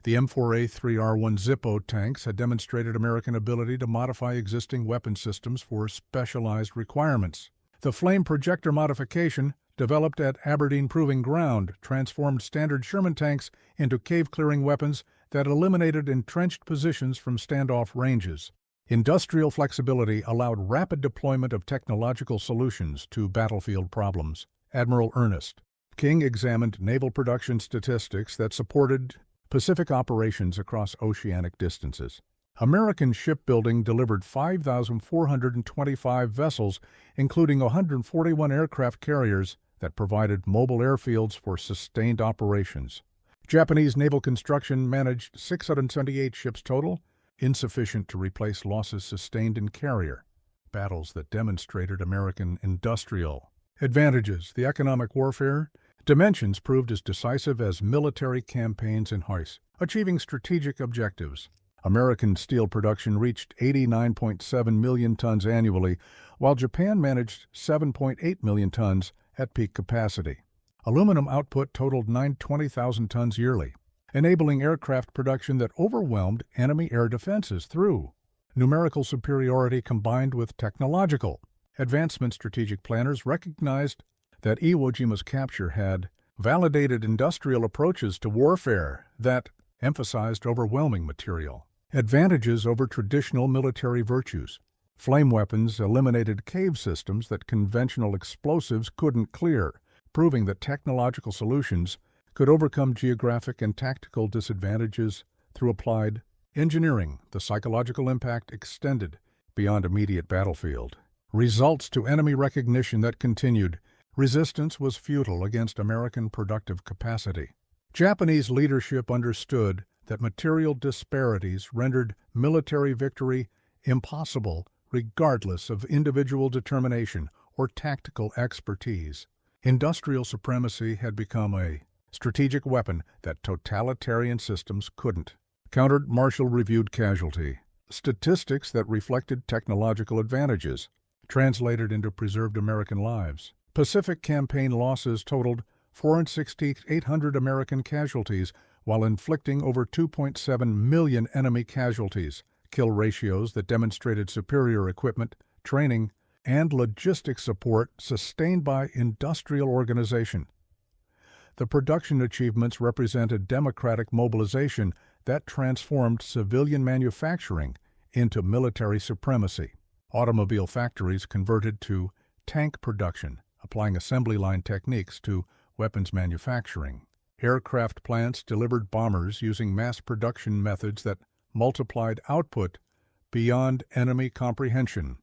The M4A3 Zippo tanks had demonstrated American ability to modify existing weapon systems for specialized requirements. The flame projector modification, developed at Aberdeen Proving Ground, transformed standard Sherman tanks into cave-clearing weapons that eliminated entrenched positions from standoff ranges. Industrial flexibility allowed rapid deployment of technological solutions to battlefield problems. Admiral Ernest King examined naval production statistics that supported Pacific operations across oceanic distances. American shipbuilding delivered 5,425 vessels, including 141 aircraft carriers that provided mobile airfields for sustained operations. Japanese naval construction managed 678 ships total, insufficient to replace losses sustained in carrier battles that demonstrated American industrial advantages. The economic warfare dimensions proved as decisive as military campaigns in Heist, achieving strategic objectives. American steel production reached 89.7 million tons annually, while Japan managed 7.8 million tons at peak capacity. Aluminum output totaled 920,000 tons yearly, enabling aircraft production that overwhelmed enemy air defenses through numerical superiority combined with technological advancement. Strategic planners recognized that Iwo Jima's capture had validated industrial approaches to warfare that emphasized overwhelming material advantages over traditional military virtues. Flame weapons eliminated cave systems that conventional explosives couldn't clear, proving that technological solutions could overcome geographic and tactical disadvantages through applied engineering. The psychological impact extended beyond immediate battlefield. Results to enemy recognition that continued. Resistance was futile against American productive capacity. Japanese leadership understood that material disparities rendered military victory impossible regardless of individual determination or tactical expertise. Industrial supremacy had become a strategic weapon that totalitarian systems couldn't. Countered. Marshall reviewed casualty statistics that reflected technological advantages, translated into preserved American lives. Pacific Campaign losses totaled 4,800 American casualties, while inflicting over 2.7 million enemy casualties. Kill ratios that demonstrated superior equipment, training, and logistic support sustained by industrial organization. The production achievements represented democratic mobilization that transformed civilian manufacturing into military supremacy. Automobile factories converted to tank production, applying assembly line techniques to weapons manufacturing. Aircraft plants delivered bombers using mass production methods that multiplied output beyond enemy comprehension.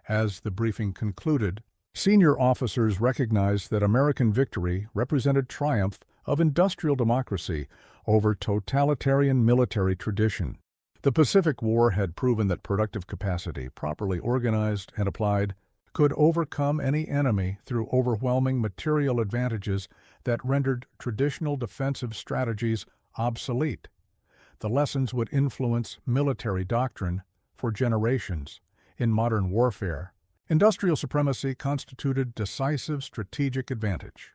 As the briefing concluded, senior officers recognized that American victory represented triumph of industrial democracy over totalitarian military tradition. The Pacific War had proven that productive capacity, properly organized and applied, could overcome any enemy through overwhelming material advantages that rendered traditional defensive strategies obsolete. The lessons would influence military doctrine for generations. In modern warfare, industrial supremacy constituted decisive strategic advantage.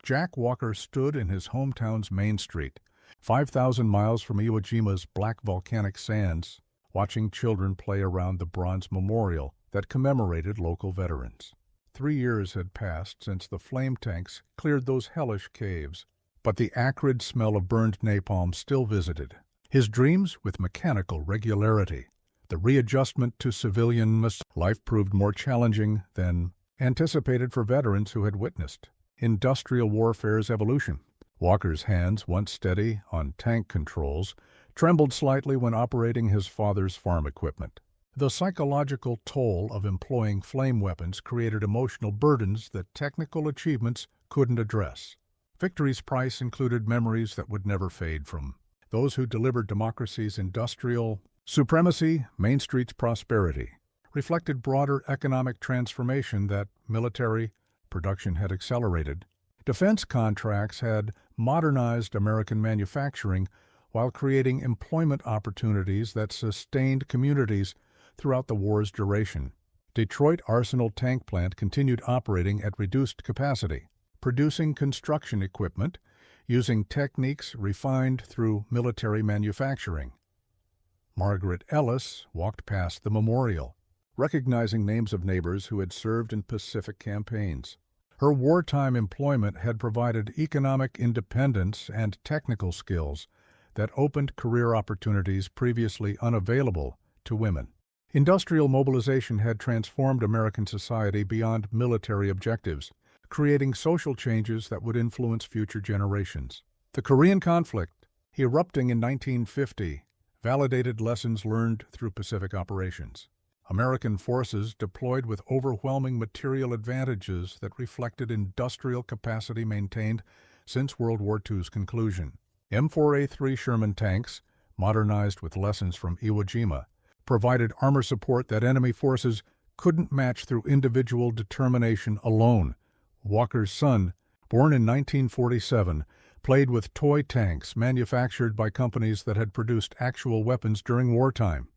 Jack Walker stood in his hometown's Main Street, 5,000 miles from Iwo Jima's black volcanic sands, watching children play around the bronze memorial that commemorated local veterans. 3 years had passed since the flame tanks cleared those hellish caves, but the acrid smell of burned napalm still visited his dreams with mechanical regularity. The readjustment to civilian life proved more challenging than anticipated for veterans who had witnessed industrial warfare's evolution. Walker's hands, once steady on tank controls, trembled slightly when operating his father's farm equipment. The psychological toll of employing flame weapons created emotional burdens that technical achievements couldn't address. Victory's price included memories that would never fade from those who delivered democracy's industrial supremacy. Main Street's prosperity reflected broader economic transformation that military production had accelerated. Defense contracts had modernized American manufacturing while creating employment opportunities that sustained communities throughout the war's duration. Detroit Arsenal Tank Plant continued operating at reduced capacity, producing construction equipment using techniques refined through military manufacturing. Margaret Ellis walked past the memorial, recognizing names of neighbors who had served in Pacific campaigns. Her wartime employment had provided economic independence and technical skills that opened career opportunities previously unavailable to women. Industrial mobilization had transformed American society beyond military objectives, creating social changes that would influence future generations. The Korean conflict, erupting in 1950, validated lessons learned through Pacific operations. American forces deployed with overwhelming material advantages that reflected industrial capacity maintained since World War II's conclusion. M4A3 Sherman tanks, modernized with lessons from Iwo Jima, provided armor support that enemy forces couldn't match through individual determination alone. Walker's son, born in 1947, played with toy tanks manufactured by companies that had produced actual weapons during wartime.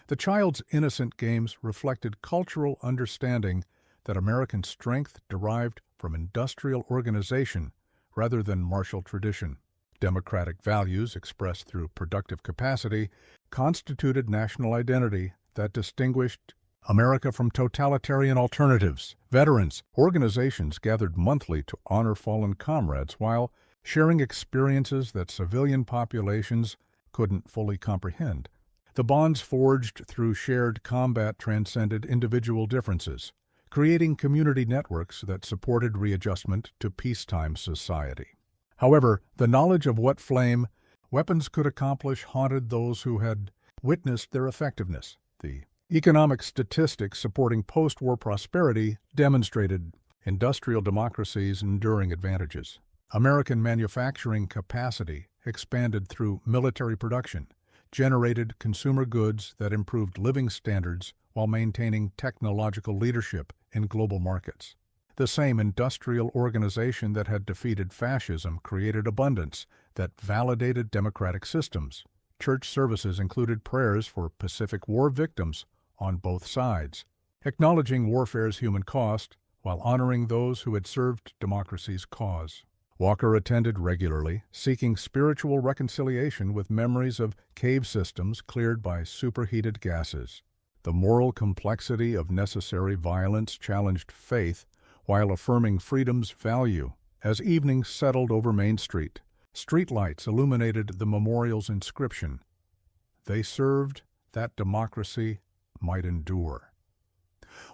The child's innocent games reflected cultural understanding that American strength derived from industrial organization rather than martial tradition. Democratic values expressed through productive capacity constituted national identity that distinguished America from totalitarian alternatives. Veterans organizations gathered monthly to honor fallen comrades while sharing experiences that civilian populations couldn't fully comprehend. The bonds forged through shared combat transcended individual differences, creating community networks that supported readjustment to peacetime society. However, the knowledge of what flame weapons could accomplish haunted those who had witnessed their effectiveness. The economic statistics supporting post-war prosperity demonstrated industrial democracy's enduring advantages. American manufacturing capacity expanded through military production, generated consumer goods that improved living standards while maintaining technological leadership in global markets. The same industrial organization that had defeated fascism created abundance that validated democratic systems. Church services included prayers for Pacific War victims on both sides, acknowledging warfare's human cost while honoring those who had served democracy's cause. Walker attended regularly, seeking spiritual reconciliation with memories of cave systems cleared by superheated gases. The moral complexity of necessary violence challenged faith while affirming freedom's value. As evening settled over Main Street, streetlights illuminated the memorial's inscription. They served that democracy might endure.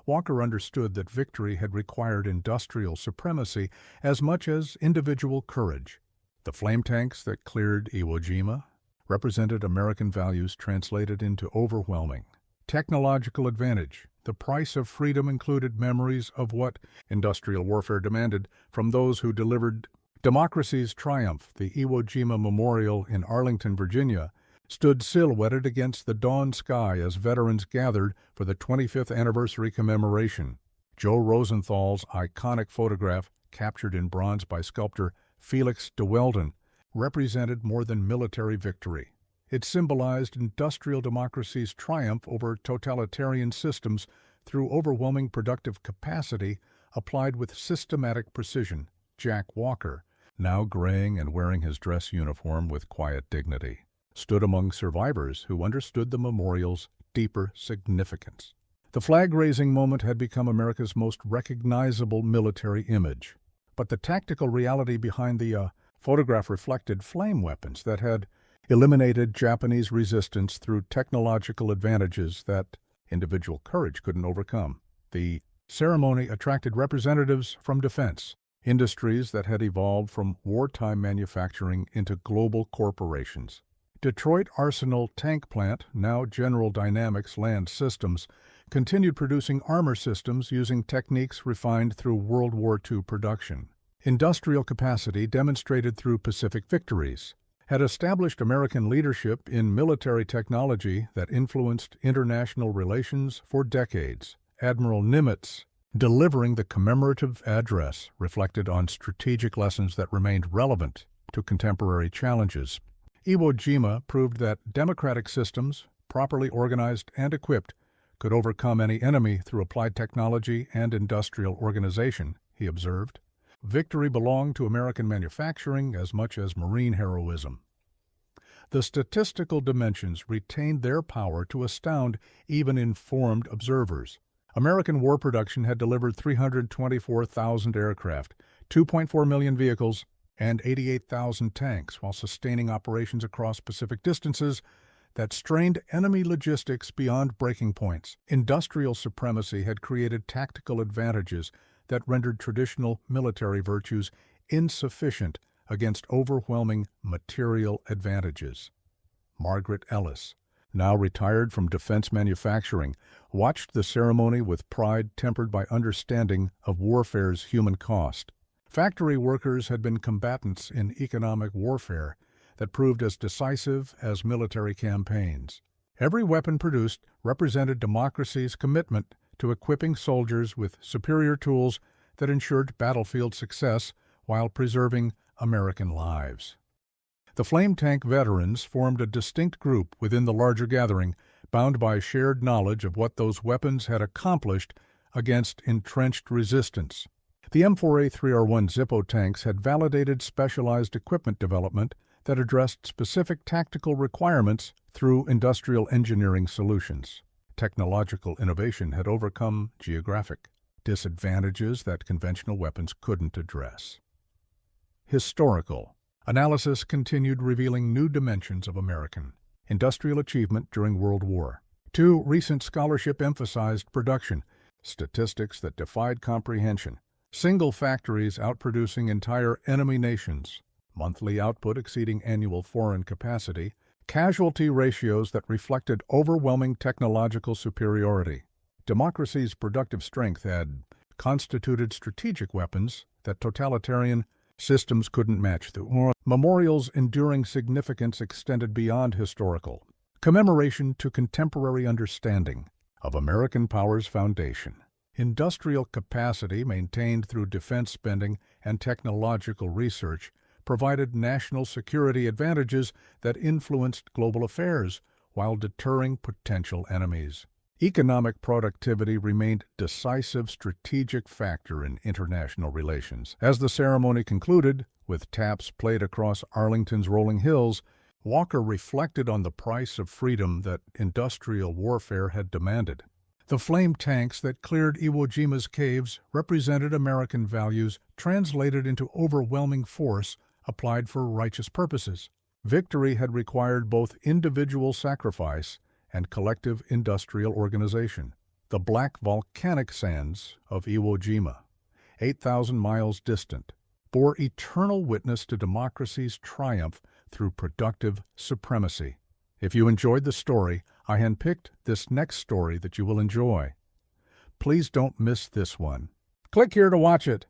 Walker understood that victory had required industrial supremacy as much as individual courage. The flame tanks that cleared Iwo Jima represented American values translated into overwhelming technological advantage. The price of freedom included memories of what industrial warfare demanded from those who delivered democracy's triumph. The Iwo Jima Memorial in Arlington, Virginia, stood silhouetted against the dawn sky as veterans gathered for the 25th anniversary commemoration. Joe Rosenthal's iconic photograph, captured in bronze by sculptor Felix de Weldon, represented more than military victory. It symbolized industrial democracy's triumph over totalitarian systems through overwhelming productive capacity applied with systematic precision. Jack Walker, now graying and wearing his dress uniform with quiet dignity, stood among survivors who understood the memorial's deeper significance. The flag-raising moment had become America's most recognizable military image, but the tactical reality behind the photograph reflected flame weapons that had eliminated Japanese resistance through technological advantages that individual courage couldn't overcome. The ceremony attracted representatives from defense, industries that had evolved from wartime manufacturing into global corporations. Detroit Arsenal Tank Plant, now General Dynamics Land Systems, continued producing armor systems using techniques refined through World War II production. Industrial capacity demonstrated through Pacific victories had established American leadership in military technology that influenced international relations for decades. Admiral Nimitz, delivering the commemorative address, reflected on strategic lessons that remained relevant to contemporary challenges. Iwo Jima proved that democratic systems, properly organized and equipped, could overcome any enemy through applied technology and industrial organization, he observed. Victory belonged to American manufacturing as much as Marine heroism. The statistical dimensions retained their power to astound even informed observers. American war production had delivered 324,000 aircraft, 2.4 million vehicles, and 88,000 tanks, while sustaining operations across Pacific distances that strained enemy logistics beyond breaking points. Industrial supremacy had created tactical advantages that rendered traditional military virtues insufficient against overwhelming material advantages. Margaret Ellis, now retired from defense manufacturing, watched the ceremony with pride tempered by understanding of warfare's human cost. Factory workers had been combatants in economic warfare that proved as decisive as military campaigns. Every weapon produced represented democracy's commitment to equipping soldiers with superior tools that ensured battlefield success while preserving American lives. The flame tank veterans formed a distinct group within the larger gathering, bound by shared knowledge of what those weapons had accomplished against entrenched resistance. The M4A3 Zippo tanks had validated specialized equipment development that addressed specific tactical requirements through industrial engineering solutions. Technological innovation had overcome geographic disadvantages that conventional weapons couldn't address. Historical analysis continued revealing new dimensions of American industrial achievement during World War. Two recent scholarship emphasized production, statistics that defied comprehension, single factories outproducing entire enemy nations, monthly output exceeding annual foreign capacity, casualty ratios that reflected overwhelming technological superiority. Democracy's productive strength had constituted strategic weapons that totalitarian systems couldn't match. The memorial's enduring significance extended beyond historical commemoration to contemporary understanding of American power's foundation. Industrial capacity maintained through defense spending and technological research provided national security advantages that influenced global affairs while deterring potential enemies. Economic productivity remained a decisive strategic factor in international relations. As the ceremony concluded, with taps played across Arlington's rolling hills, Walker reflected on the price of freedom that industrial warfare had demanded. The flame tanks that cleared Iwo Jima's caves represented American values translated into overwhelming force applied for righteous purposes. Victory had required both individual sacrifice and collective industrial organization. The black volcanic sands of Iwo Jima, 8,000 miles distant, bore eternal witness to democracy's triumph through productive supremacy. If you enjoyed the story, I handpicked this next story that you will enjoy. Please don't miss this one. Click here to watch it.